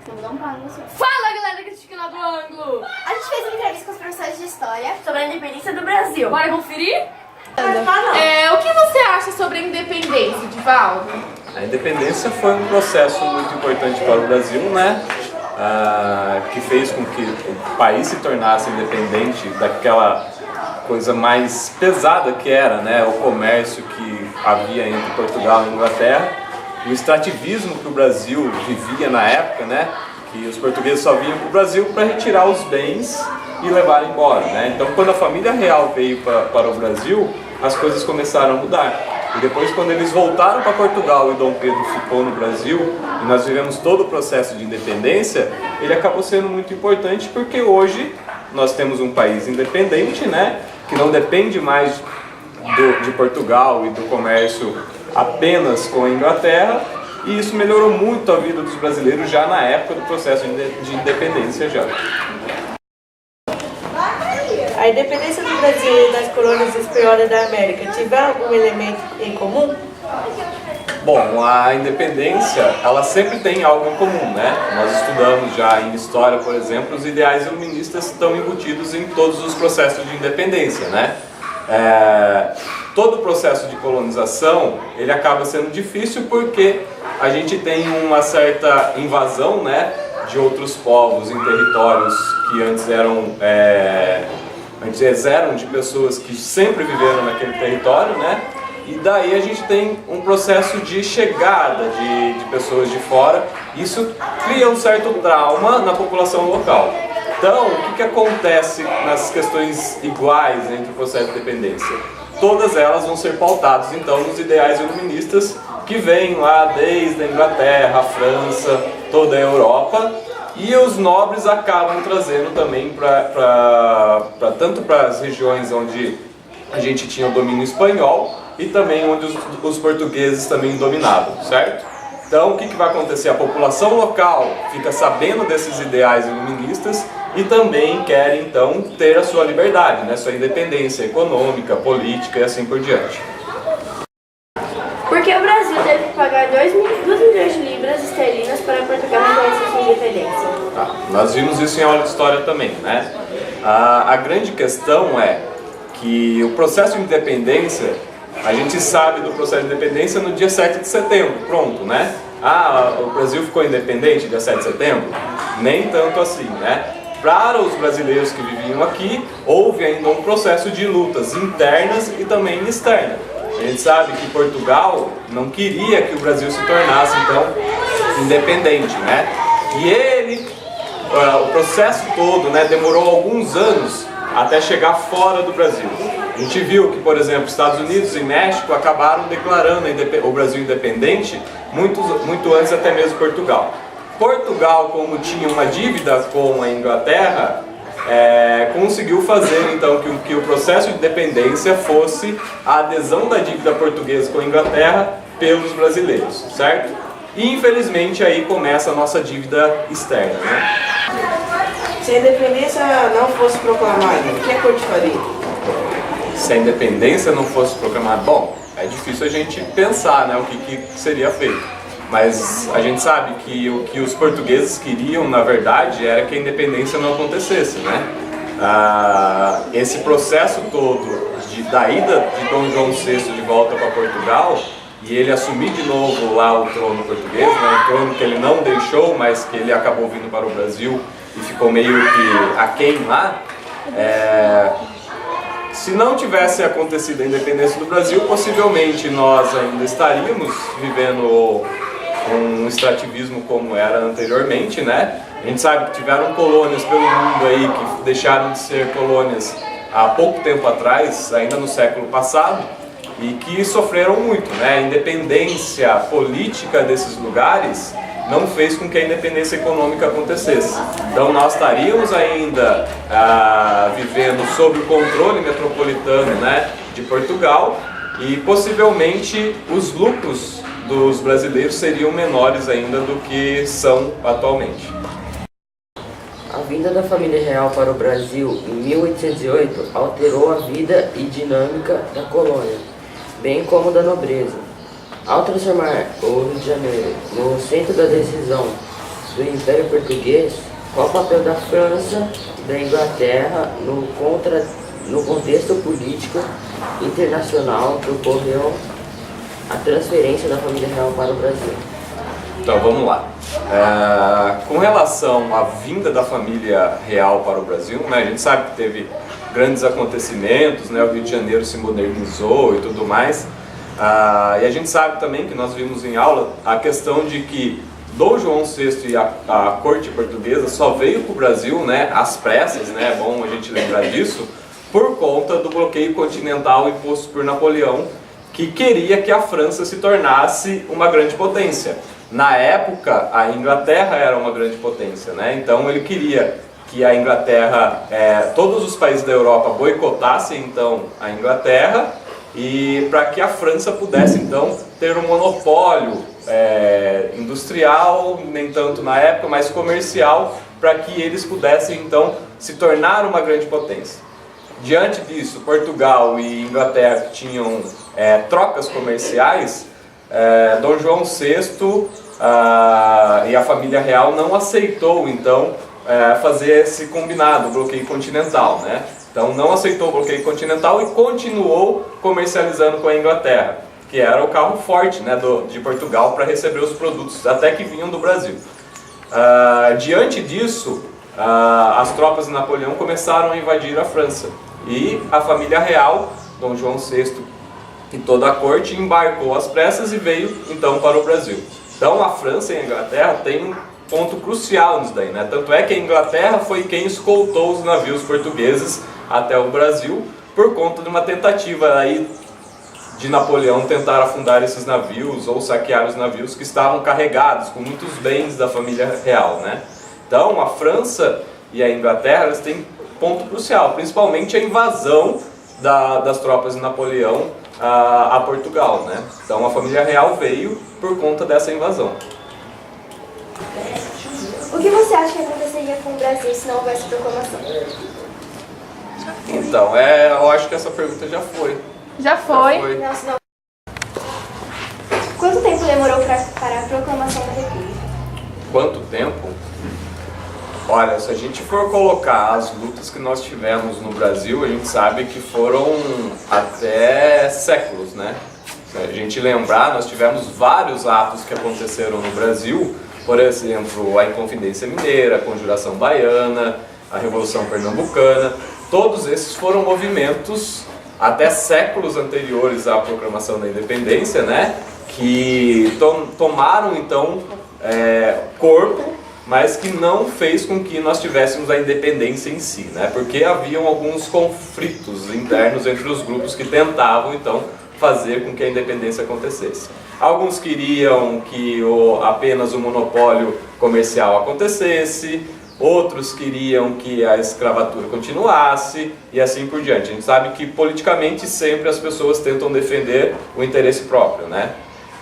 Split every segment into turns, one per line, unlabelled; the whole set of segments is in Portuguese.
Vamos dar um pau no você.
Fala, galera que assiste aqui do ângulo!
A gente fez uma entrevista com os professores de história
Sobre a independência do Brasil.
Bora conferir?
Não.
O que você acha sobre a independência, Divaldo?
A independência foi um processo muito importante para o Brasil, né? Que fez com que o país se tornasse independente daquela coisa mais pesada que era, né? O comércio que havia entre Portugal e Inglaterra, o extrativismo que o Brasil vivia na época, né? Que os portugueses só vinham para o Brasil para retirar os bens e levar embora, né? Então, quando a família real veio para o Brasil, as coisas começaram a mudar. E depois, quando eles voltaram para Portugal e Dom Pedro ficou no Brasil, e nós vivemos todo o processo de independência, ele acabou sendo muito importante porque hoje nós temos um país independente, né? Que não depende mais de Portugal e do comércio apenas com a Inglaterra, e isso melhorou muito a vida dos brasileiros já na época do processo de independência já.
A independência do Brasil e das colônias espanholas da América tiveram algum elemento em comum?
Bom, a independência, ela sempre tem algo em comum, né? Nós estudamos já em história, por exemplo, os ideais iluministas estão embutidos em todos os processos de independência, né? Todo o processo de colonização, ele acaba sendo difícil porque a gente tem uma certa invasão, né, de outros povos em territórios que antes eram de pessoas que sempre viveram naquele território, né? E daí a gente tem um processo de chegada de pessoas de fora. Isso cria um certo trauma na população local. Então, o que acontece nas questões iguais entre o processo de independência? Todas elas vão ser pautadas, então, nos ideais iluministas que vêm lá desde a Inglaterra, a França, toda a Europa. E os nobres acabam trazendo também tanto para as regiões onde a gente tinha o domínio espanhol e também onde os portugueses também dominavam, certo? Então, o que vai acontecer? A população local fica sabendo desses ideais iluministas e também quer, então, ter a sua liberdade, né? Sua independência econômica, política e assim por diante.
Por que o Brasil teve que pagar 2 milhões de libras esterlinas para Portugal reconhecer sua independência?
Nós vimos isso em aula de história também, né? A grande questão é que o processo de independência, a gente sabe do processo de independência no dia 7 de setembro, pronto, né? O Brasil ficou independente dia 7 de setembro? Nem tanto assim, né? Para os brasileiros que viviam aqui, houve ainda um processo de lutas internas e também externas. A gente sabe que Portugal não queria que o Brasil se tornasse, então, independente, né? E o processo todo, né, demorou alguns anos até chegar fora do Brasil. A gente viu que, por exemplo, Estados Unidos e México acabaram declarando o Brasil independente muito antes até mesmo Portugal. Portugal, como tinha uma dívida com a Inglaterra, conseguiu fazer então que o processo de independência fosse a adesão da dívida portuguesa com a Inglaterra pelos brasileiros, certo? E infelizmente aí começa a nossa dívida externa, né?
Se a independência não fosse proclamada, o que a corte faria?
Se a independência não fosse proclamada, bom, é difícil a gente pensar, né, o que seria feito. Mas a gente sabe que o que os portugueses queriam, na verdade, era que a independência não acontecesse, né? Esse processo todo da ida de Dom João VI de volta para Portugal e ele assumir de novo lá o trono português, né? Um trono que ele não deixou, mas que ele acabou vindo para o Brasil e ficou meio que aquém lá. Se não tivesse acontecido a independência do Brasil, possivelmente nós ainda estaríamos vivendo um extrativismo como era anteriormente, né? A gente sabe que tiveram colônias pelo mundo aí que deixaram de ser colônias há pouco tempo atrás, ainda no século passado, e que sofreram muito, né? A independência política desses lugares não fez com que a independência econômica acontecesse. Então nós estaríamos ainda vivendo sob o controle metropolitano, né, de Portugal, e possivelmente os lucros dos brasileiros seriam menores ainda do que são atualmente.
A vinda da família real para o Brasil em 1808 alterou a vida e dinâmica da colônia, bem como da nobreza. Ao transformar o Rio de Janeiro no centro da decisão do Império Português, qual o papel da França e da Inglaterra no contexto político internacional que ocorreu a transferência da família real para o Brasil?
Então vamos lá. Com relação à vinda da família real para o Brasil, né, a gente sabe que teve grandes acontecimentos, né, o Rio de Janeiro se modernizou e tudo mais. E a gente sabe também que nós vimos em aula a questão de que Dom João VI e a corte portuguesa só veio para o Brasil, né, às pressas, né, é bom a gente lembrar disso, por conta do bloqueio continental imposto por Napoleão, que queria que a França se tornasse uma grande potência. Na época, a Inglaterra era uma grande potência, né? Então ele queria que a Inglaterra, todos os países da Europa boicotassem então a Inglaterra, e para que a França pudesse então ter um monopólio industrial, nem tanto na época, mas comercial, para que eles pudessem então se tornar uma grande potência. Diante disso, Portugal e Inglaterra tinham trocas comerciais. Dom João VI e a família real não aceitou então fazer esse combinado, bloqueio continental, né? Então não aceitou o bloqueio continental e continuou comercializando com a Inglaterra, que era o carro forte, né, de Portugal para receber os produtos até que vinham do Brasil. Diante disso, as tropas de Napoleão começaram a invadir a França e a família real, Dom João VI e toda a corte, embarcou às pressas e veio então para o Brasil. Então a França e a Inglaterra têm um ponto crucial nisso daí, né? Tanto é que a Inglaterra foi quem escoltou os navios portugueses até o Brasil por conta de uma tentativa aí de Napoleão tentar afundar esses navios ou saquear os navios que estavam carregados com muitos bens da família real, né? Então a França e a Inglaterra, eles têm ponto crucial, principalmente a invasão das tropas de Napoleão a Portugal, né? Então a família real veio por conta dessa invasão.
O que você acha que aconteceria com o Brasil se não houvesse proclamação?
Então, eu acho que essa pergunta já foi.
Já foi.
Não, se não... Quanto tempo demorou para a proclamação da República?
Quanto tempo? Olha, se a gente for colocar as lutas que nós tivemos no Brasil, a gente sabe que foram até séculos, né? Se a gente lembrar, nós tivemos vários atos que aconteceram no Brasil, por exemplo, a Inconfidência Mineira, a Conjuração Baiana, a Revolução Pernambucana. Todos esses foram movimentos até séculos anteriores à proclamação da independência, né? Que tomaram então corpo, mas que não fez com que nós tivéssemos a independência em si, né? Porque haviam alguns conflitos internos entre os grupos que tentavam então fazer com que a independência acontecesse. Alguns queriam que apenas o monopólio comercial acontecesse, outros queriam que a escravatura continuasse e assim por diante. A gente sabe que politicamente sempre as pessoas tentam defender o interesse próprio, né?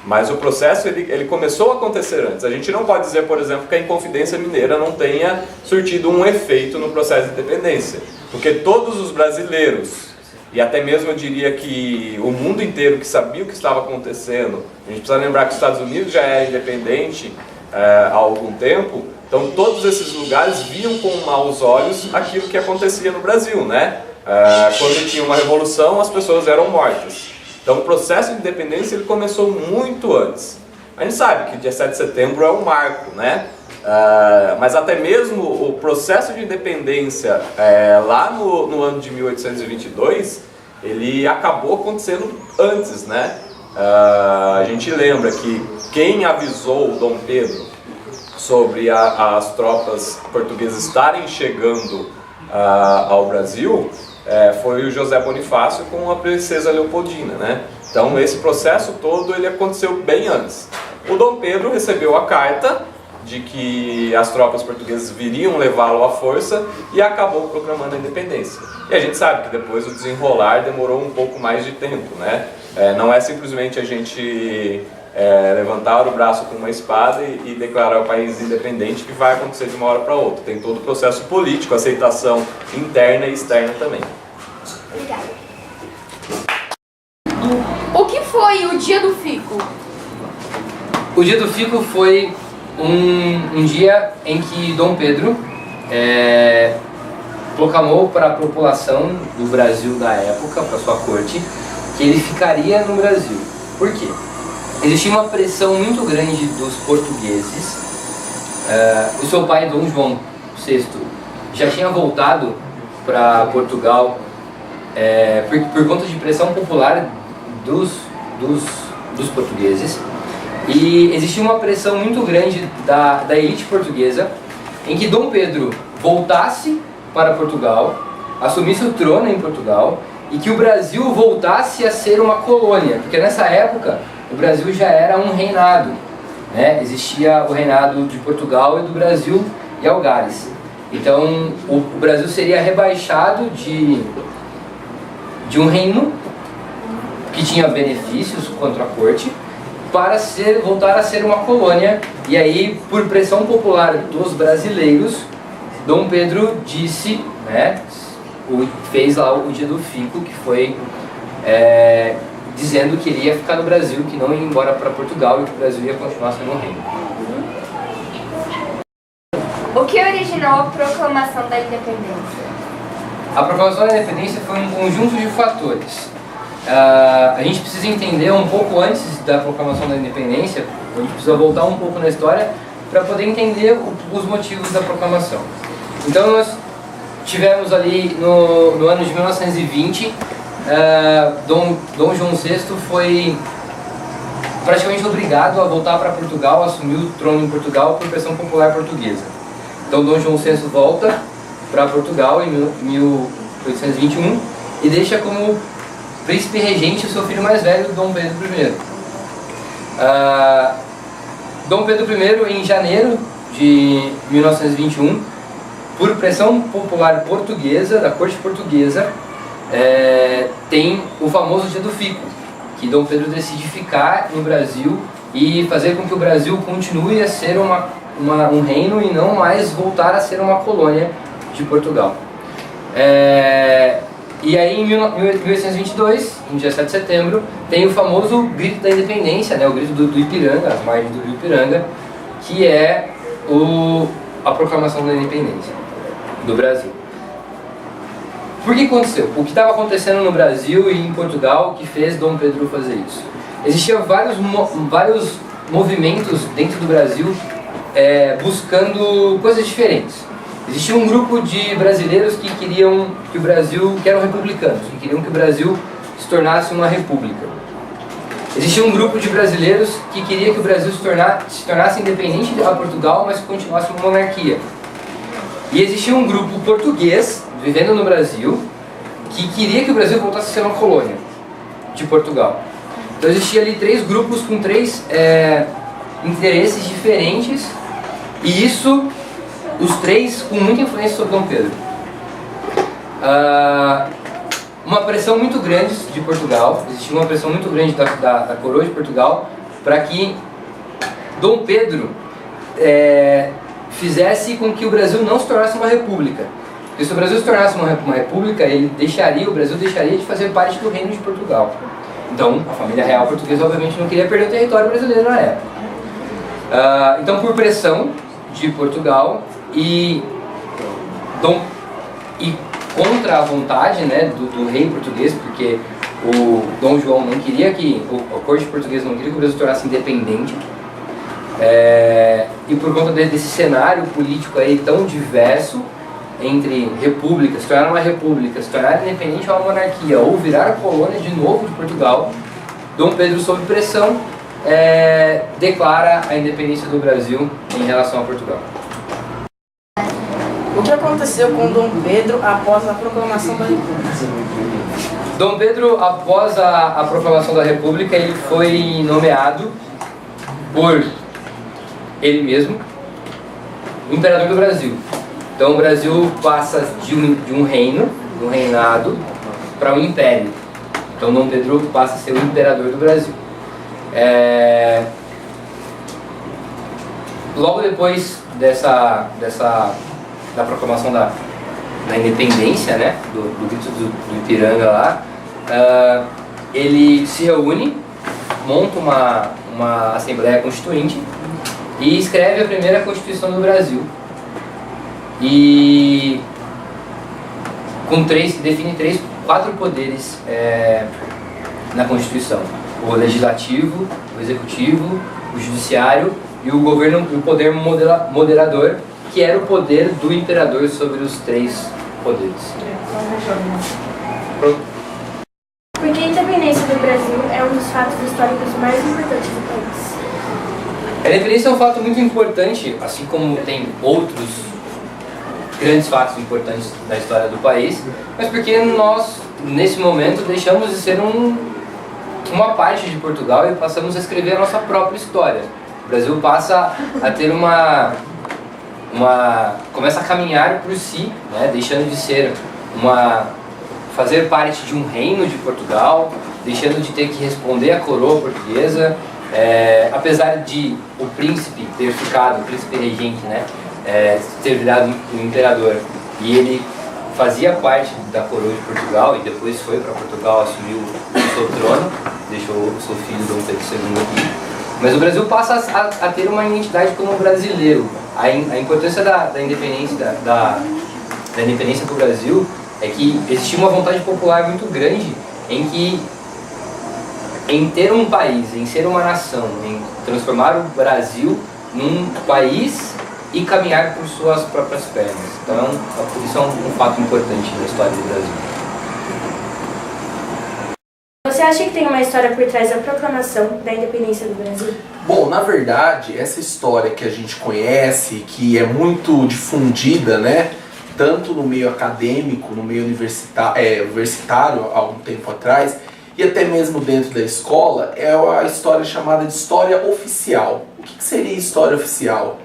Mas o processo ele começou a acontecer antes. A gente não pode dizer, por exemplo, que a Inconfidência Mineira não tenha surtido um efeito no processo de independência, porque todos os brasileiros, e até mesmo eu diria que o mundo inteiro que sabia o que estava acontecendo, a gente precisa lembrar que os Estados Unidos já é independente há algum tempo, então todos esses lugares viam com maus olhos aquilo que acontecia no Brasil, né? Quando tinha uma revolução, as pessoas eram mortas. Então o processo de independência ele começou muito antes. A gente sabe que dia 7 de setembro é um marco, né? Mas até mesmo o processo de independência lá no ano de 1822, ele acabou acontecendo antes, né? A gente lembra que quem avisou o Dom Pedro sobre as tropas portuguesas estarem chegando ao Brasil foi o José Bonifácio com a princesa Leopoldina, né? Então esse processo todo ele aconteceu bem antes. O Dom Pedro recebeu a carta de que as tropas portuguesas viriam levá-lo à força e acabou proclamando a independência. E a gente sabe que depois o desenrolar demorou um pouco mais de tempo, né? Não é simplesmente a gente levantar o braço com uma espada e declarar o país independente que vai acontecer de uma hora para outra. Tem todo o processo político, aceitação interna e externa também.
Obrigada.
O que foi o Dia do Fico?
O Dia do Fico foi um dia em que Dom Pedro proclamou para a população do Brasil da época, para sua corte, que ele ficaria no Brasil. Por quê? Existia uma pressão muito grande dos portugueses. O seu pai, Dom João VI, já tinha voltado para Portugal por conta de pressão popular dos portugueses. E existia uma pressão muito grande da elite portuguesa em que Dom Pedro voltasse para Portugal, assumisse o trono em Portugal e que o Brasil voltasse a ser uma colônia, porque nessa época o Brasil já era um reinado, né? Existia o reinado de Portugal e do Brasil e Algares. Então o Brasil seria rebaixado de um reino que tinha benefícios contra a corte para voltar a ser uma colônia. E aí, por pressão popular dos brasileiros, Dom Pedro disse, né, fez lá o Dia do Fico, que foi dizendo que ele ia ficar no Brasil, que não ia embora para Portugal e que o Brasil ia continuar sendo um reino.
O que originou a proclamação da independência?
A proclamação da independência foi um conjunto de fatores. A gente precisa entender um pouco antes da proclamação da independência, a gente precisa voltar um pouco na história para poder entender os motivos da proclamação. Então nós tivemos ali no ano de 1920, Dom João VI foi praticamente obrigado a voltar para Portugal, assumir o trono em Portugal por pressão popular portuguesa. Então Dom João VI volta para Portugal em 1821 e deixa como príncipe regente o seu filho mais velho, Dom Pedro I. Dom Pedro I, em janeiro de 1921, por pressão popular portuguesa, da corte portuguesa, tem o famoso Dia do Fico, que Dom Pedro decide ficar no Brasil e fazer com que o Brasil continue a ser um reino e não mais voltar a ser uma colônia de Portugal. E aí em 1822, em 17 de setembro, tem o famoso Grito da Independência, né, o Grito do Ipiranga, as margens do Rio Ipiranga, que é a proclamação da independência do Brasil. Por que aconteceu? O que estava acontecendo no Brasil e em Portugal que fez Dom Pedro fazer isso? Existiam vários movimentos dentro do Brasil buscando coisas diferentes. Existia um grupo de brasileiros que queriam que o Brasil, que eram republicanos, que queriam que o Brasil se tornasse uma república. Existia um grupo de brasileiros que queria que o Brasil se tornasse independente de Portugal, mas que continuasse uma monarquia. E existia um grupo português, vivendo no Brasil, que queria que o Brasil voltasse a ser uma colônia de Portugal. Então existia ali três grupos com três interesses diferentes, e isso, os três com muita influência sobre Dom Pedro. Uma pressão muito grande de Portugal, existia uma pressão muito grande da coroa de Portugal para que Dom Pedro fizesse com que o Brasil não se tornasse uma república. Porque se o Brasil se tornasse uma república, o Brasil deixaria de fazer parte do reino de Portugal. Então, a família real portuguesa obviamente não queria perder o território brasileiro na época. Então, por pressão de Portugal e contra a vontade, né, do rei português, porque o Dom João não queria a corte portuguesa não queria que o Brasil se tornasse independente, e por conta desse cenário político aí tão diverso entre república, se tornar uma república, se tornar independente ou uma monarquia, ou virar a colônia de novo de Portugal, Dom Pedro, sob pressão, declara a independência do Brasil em relação a Portugal.
O que aconteceu com Dom Pedro após a proclamação da República?
Dom Pedro, após a proclamação da República, ele foi nomeado por ele mesmo o imperador do Brasil. Então o Brasil passa de um reinado, para um império. Então Dom Pedro passa a ser o imperador do Brasil. Logo depois da proclamação da independência, né, do grito do Ipiranga lá, ele se reúne, monta uma Assembleia Constituinte e escreve a primeira Constituição do Brasil. E define quatro poderes na Constituição: o legislativo, o executivo, o judiciário e o governo, o poder moderador, que era o poder do imperador sobre os três poderes.
Porque a independência do Brasil é um dos fatos históricos mais importantes do país.
A independência é um fato muito importante, assim como tem outros grandes fatos importantes na história do país, mas porque nós, nesse momento, deixamos de ser uma parte de Portugal e passamos a escrever a nossa própria história. O Brasil passa a ter começa a caminhar por si, né, deixando de ser fazer parte de um reino de Portugal, deixando de ter que responder à coroa portuguesa, apesar de o príncipe ter ficado, o príncipe regente, né, ter virado um imperador, e ele fazia parte da coroa de Portugal e depois foi para Portugal, assumiu o seu trono, deixou o seu filho Dom Pedro II aqui. Mas o Brasil passa a ter uma identidade como brasileiro. A importância da independência da independência do Brasil é que existia uma vontade popular muito grande em ter um país, em ser uma nação, em transformar o Brasil num país e caminhar por suas próprias pernas. Então, isso é um fato importante na história do Brasil.
Você acha que tem uma história por trás da proclamação da independência do Brasil?
Bom, na verdade, essa história que a gente conhece, que é muito difundida, né, tanto no meio acadêmico, no meio universitário, há algum tempo atrás, e até mesmo dentro da escola, é a história chamada de história oficial. O que seria história oficial?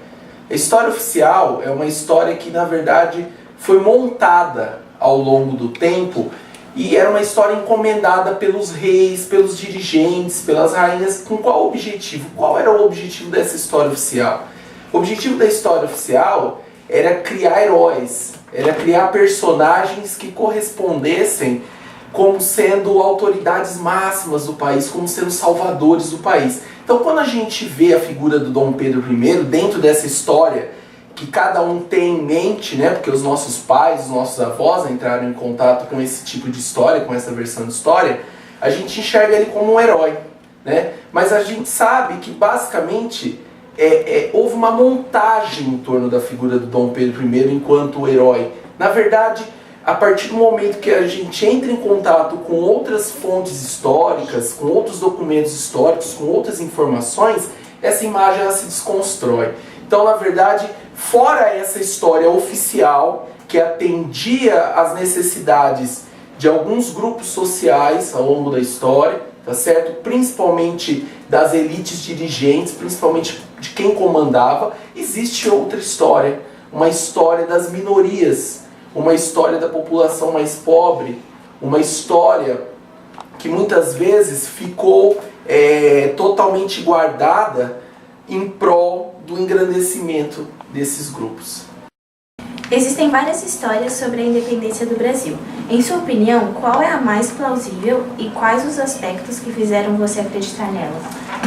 A história oficial é uma história que, na verdade, foi montada ao longo do tempo e era uma história encomendada pelos reis, pelos dirigentes, pelas rainhas. Com qual objetivo? Qual era o objetivo dessa história oficial? O objetivo da história oficial era criar heróis, era criar personagens que correspondessem como sendo autoridades máximas do país, como sendo salvadores do país. Então, quando a gente vê a figura do Dom Pedro I dentro dessa história, que cada um tem em mente, né, porque os nossos pais, os nossos avós entraram em contato com esse tipo de história, com essa versão de história, a gente enxerga ele como um herói, né? Mas a gente sabe que, basicamente, houve uma montagem em torno da figura do Dom Pedro I enquanto herói. Na verdade, a partir do momento que a gente entra em contato com outras fontes históricas, com outros documentos históricos, com outras informações, essa imagem ela se desconstrói. Então, na verdade, fora essa história oficial, que atendia às necessidades de alguns grupos sociais ao longo da história, tá certo? Principalmente das elites dirigentes, principalmente de quem comandava, existe outra história, uma história das minorias, uma história da população mais pobre, uma história que muitas vezes ficou totalmente guardada em prol do engrandecimento desses grupos.
Existem várias histórias sobre a independência do Brasil. Em sua opinião, qual é a mais plausível e quais os aspectos que fizeram você acreditar nela?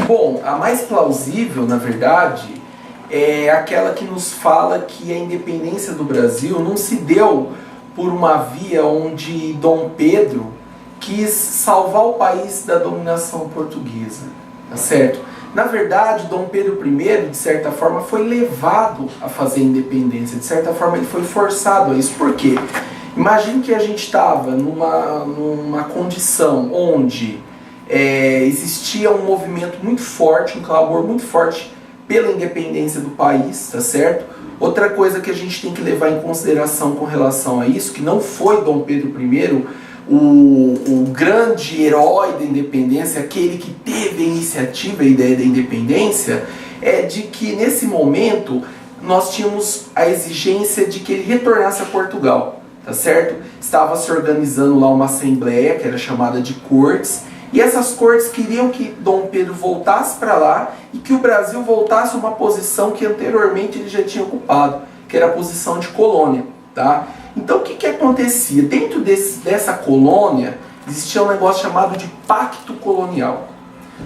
Bom, a mais plausível, na verdade, é aquela que nos fala que a independência do Brasil não se deu por uma via onde Dom Pedro quis salvar o país da dominação portuguesa, tá certo? Na verdade, Dom Pedro I, de certa forma, foi levado a fazer a independência, de certa forma ele foi forçado a isso. Por quê? Imagine que a gente estava numa condição onde existia um movimento muito forte, um clamor muito forte pela independência do país, tá certo? Outra coisa que a gente tem que levar em consideração com relação a isso, que não foi Dom Pedro I o grande herói da independência, aquele que teve a iniciativa, a ideia da independência, é de que nesse momento nós tínhamos a exigência de que ele retornasse a Portugal, tá certo? Estava se organizando lá uma assembleia, que era chamada de cortes, e essas cortes queriam que Dom Pedro voltasse para lá e que o Brasil voltasse a uma posição que anteriormente ele já tinha ocupado, que era a posição de colônia, tá? Então o que acontecia? Dentro dessa colônia existia um negócio chamado de pacto colonial.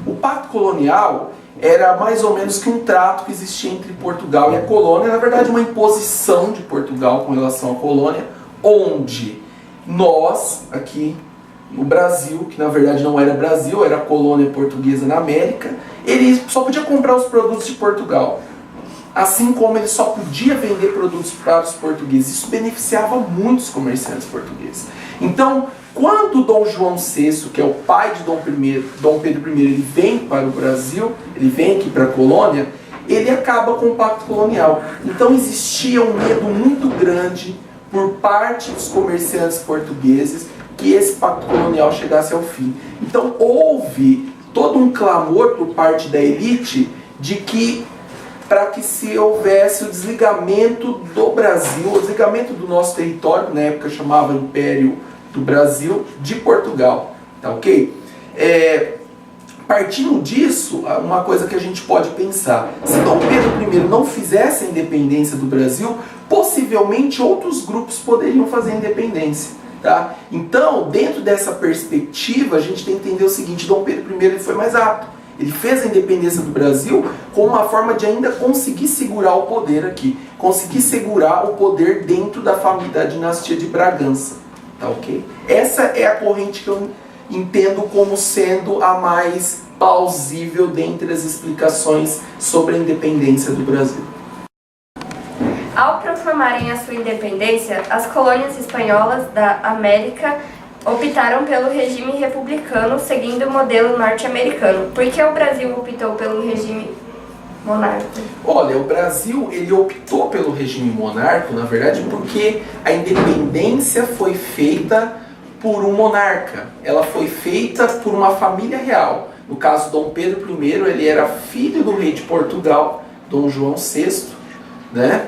O pacto colonial era mais ou menos que um trato que existia entre Portugal e a colônia, na verdade uma imposição de Portugal com relação à colônia, onde nós, aqui no Brasil, que na verdade não era Brasil, era a colônia portuguesa na América, ele só podia comprar os produtos de Portugal. Assim como ele só podia vender produtos para os portugueses. Isso beneficiava muitos comerciantes portugueses. Então, quando Dom João VI, que é o pai de Dom Pedro I, ele vem para o Brasil, ele vem aqui para a colônia, ele acaba com o Pacto Colonial. Então existia um medo muito grande por parte dos comerciantes portugueses que esse Pacto Colonial chegasse ao fim. Então houve todo um clamor por parte da elite de que para que se houvesse o desligamento do Brasil, o desligamento do nosso território, na época chamava Império do Brasil, de Portugal, tá ok? Partindo disso, uma coisa que a gente pode pensar, se Dom Pedro I não fizesse a independência do Brasil, possivelmente outros grupos poderiam fazer a independência, tá? Então, dentro dessa perspectiva, a gente tem que entender o seguinte, Dom Pedro I ele foi mais apto. Ele fez a independência do Brasil como uma forma de ainda conseguir segurar o poder aqui. Conseguir segurar o poder dentro da família da dinastia de Bragança. Tá ok? Essa é a corrente que eu entendo como sendo a mais plausível dentre as explicações sobre a independência do Brasil.
Ao proclamarem a sua independência, as colônias espanholas da América optaram pelo regime republicano, seguindo o modelo norte-americano. Por que o Brasil optou pelo regime monárquico?
Olha, o Brasil ele optou pelo regime monárquico, na verdade, porque a independência foi feita por um monarca. Ela foi feita por uma família real. No caso, Dom Pedro I, ele era filho do rei de Portugal, Dom João VI, né?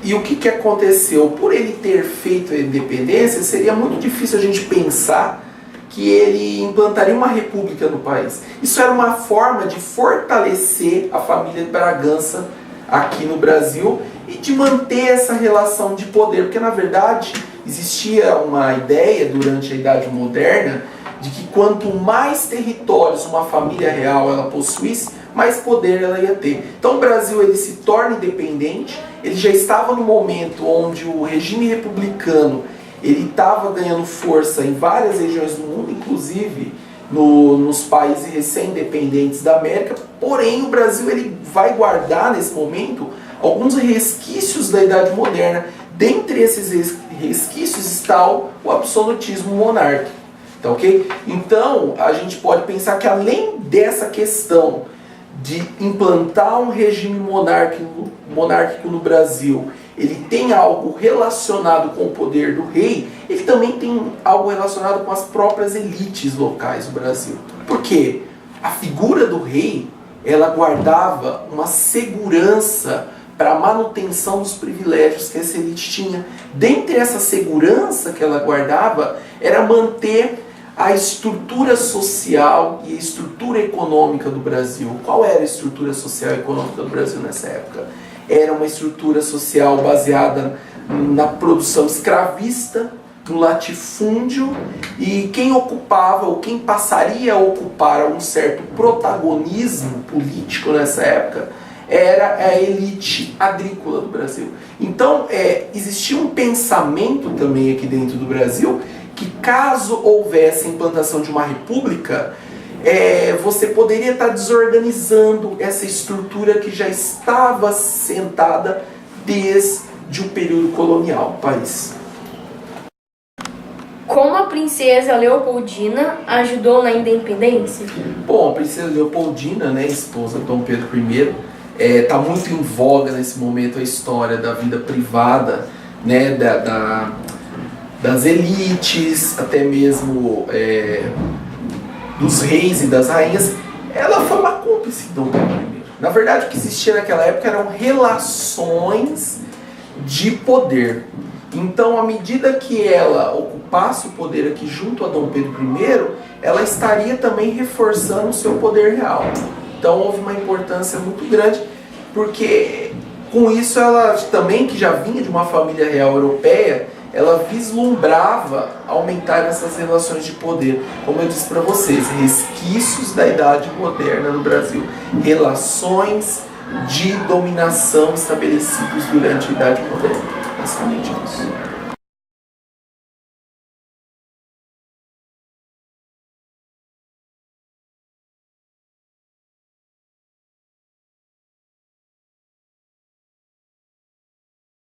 E o que aconteceu? Por ele ter feito a independência, seria muito difícil a gente pensar que ele implantaria uma república no país. Isso era uma forma de fortalecer a família de Bragança aqui no Brasil e de manter essa relação de poder, porque na verdade existia uma ideia durante a Idade Moderna de que quanto mais territórios uma família real ela possuísse, mais poder ela ia ter. Então o Brasil ele se torna independente, ele já estava no momento onde o regime republicano ele estava ganhando força em várias regiões do mundo, inclusive nos países recém-independentes da América, porém o Brasil ele vai guardar nesse momento alguns resquícios da Idade Moderna. Dentre esses resquícios está o absolutismo monárquico. Tá, ok? Então a gente pode pensar que além dessa questão de implantar um regime monárquico no Brasil, ele tem algo relacionado com o poder do rei, ele também tem algo relacionado com as próprias elites locais do Brasil. Por quê? A figura do rei, ela guardava uma segurança para a manutenção dos privilégios que essa elite tinha. Dentre essa segurança que ela guardava, era manter a estrutura social e a estrutura econômica do Brasil. Qual era a estrutura social e econômica do Brasil nessa época? Era uma estrutura social baseada na produção escravista, no latifúndio, e quem ocupava ou quem passaria a ocupar um certo protagonismo político nessa época era a elite agrícola do Brasil. Então existia um pensamento também aqui dentro do Brasil que caso houvesse a implantação de uma república, você poderia estar desorganizando essa estrutura que já estava sentada desde o período colonial do país.
Como a princesa Leopoldina ajudou na independência?
Bom, a princesa Leopoldina, né, esposa de Dom Pedro I, está muito em voga nesse momento a história da vida privada, né, das elites, até mesmo dos reis e das rainhas. Ela foi uma cúmplice de Dom Pedro I. Na verdade, o que existia naquela época eram relações de poder. Então, à medida que ela ocupasse o poder aqui junto a Dom Pedro I, ela estaria também reforçando o seu poder real. Então, houve uma importância muito grande, porque com isso ela também, que já vinha de uma família real europeia, ela vislumbrava aumentar essas relações de poder. Como eu disse para vocês, resquícios da Idade Moderna no Brasil, relações de dominação estabelecidos durante a Idade Moderna. Basicamente isso.